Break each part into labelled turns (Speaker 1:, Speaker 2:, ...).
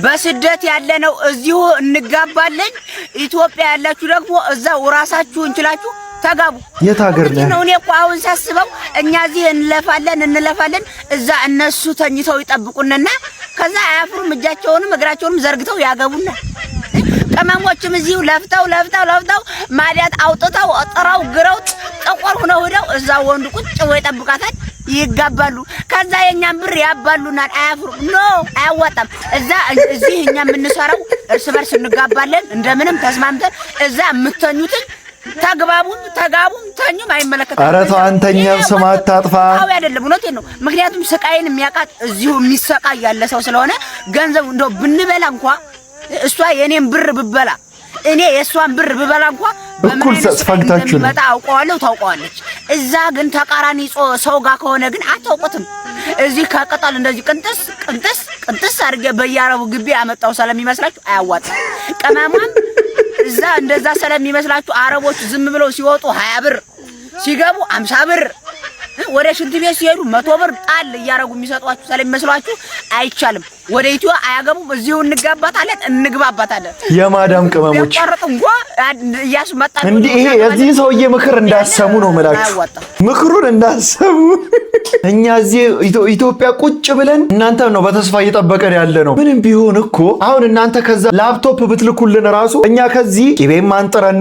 Speaker 1: በስደት ያለነው እዚሁ እንጋባለን። ኢትዮጵያ ያላችሁ ደግሞ እዛው ራሳችሁ እንችላችሁ ተጋቡ።
Speaker 2: የት ሀገር ነው?
Speaker 1: እኔ እኮ አሁን ሳስበው እኛ እዚህ እንለፋለን እዛ እነሱ ተኝተው ይጠብቁንና ከዛ አያፍሩም፣ እጃቸውንም እግራቸውንም ዘርግተው ያገቡና ቅመሞችም እዚሁ ለፍተው ማዲያት አውጥተው ጥራው ግረው ጥቁር ሆነው ሄደው እዛ ወንዱ ቁጭ ብሎ ይጠብቃታል፣ ይጋባሉ። ከዛ የኛን ብር ያባሉናል። አያፍሩም። ኖ አያዋጣም። እዚህ እኛ የምንሰራው እርስ በርስ እንጋባለን፣ እንደምንም ተስማምተን እዛ የምተኙትን ተጋቡም ተኙም አይመለከትም።
Speaker 2: ኧረ ተው አንተኛም ስም አታጥፋ።
Speaker 1: አዎ አይደለም፣ እውነቴን ነው። ምክንያቱም ስቃይን የሚያውቃት እዚሁ የሚሰቃይ ያለ ሰው ስለሆነ ገንዘቡ እንደው ብንበላ እንኳን እሷ የኔን ብር ብበላ እኔ የሷን ብር ብበላ እንኳን
Speaker 2: እኩል ፈግታችሁ ነው
Speaker 1: መጣ አውቀዋለሁ፣ ታውቀዋለች። እዛ ግን ተቃራኒ ሰው ጋር ከሆነ ግን አታውቁትም። እዚህ ከቅጠል እንደዚህ ቅንጥስ አድርጌ በያረቡ ግቢ ያመጣው ስለሚመስላችሁ አያዋጣም። ቅመሟም እዛ እንደዛ ስለሚመስላችሁ አረቦች ዝም ብለው ሲወጡ 20 ብር ሲገቡ 50 ብር ወደ ሽንት ቤት ሲሄዱ 100 ብር ጣል እያረጉ የሚሰጧችሁ ስለሚመስላችሁ አይቻልም። ወደ ኢትዮጵያ አያገቡም። እዚሁ እንግባባታለን።
Speaker 2: የማዳም ቅመሞች
Speaker 1: እያስመጣ
Speaker 2: እንዴ ይሄ የዚህ ሰውዬ ምክር እንዳሰሙ ነው የምላችሁ። ምክሩን እንዳሰሙ እኛ እዚህ ኢትዮጵያ ቁጭ ብለን እናንተ ነው በተስፋ እየጠበቀን ያለ ነው። ምንም ቢሆን እኮ አሁን እናንተ ከዛ ላፕቶፕ ብትልኩልን ራሱ እኛ ከዚህ ቂቤም አንጥረን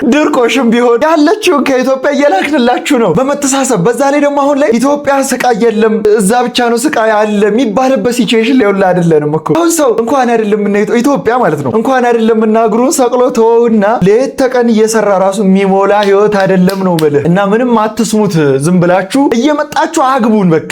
Speaker 2: ድርቆሽም ቢሆን ያለችውን ከኢትዮጵያ እየላክንላችሁ ነው በመተሳሰብ። በዛ ላይ ደግሞ አሁን ላይ ኢትዮጵያ ስቃይ የለም እዛ ብቻ ነው ስቃይ አለ የሚባልበት ሲቹዌሽን ላይ ወላ አይደለንም እኮ። አሁን ሰው እንኳን አይደለም እና ኢትዮጵያ ማለት ነው እንኳን አይደለም እና እግሩን ሰቅሎ ተወውና ሌት ተቀን እየሰራ ራሱ የሚሞላ ህይወት አይደለም ነው ማለት እና ምንም አትስሙት። ዝም ብላችሁ እየመጣችሁ አግቡን በቃ።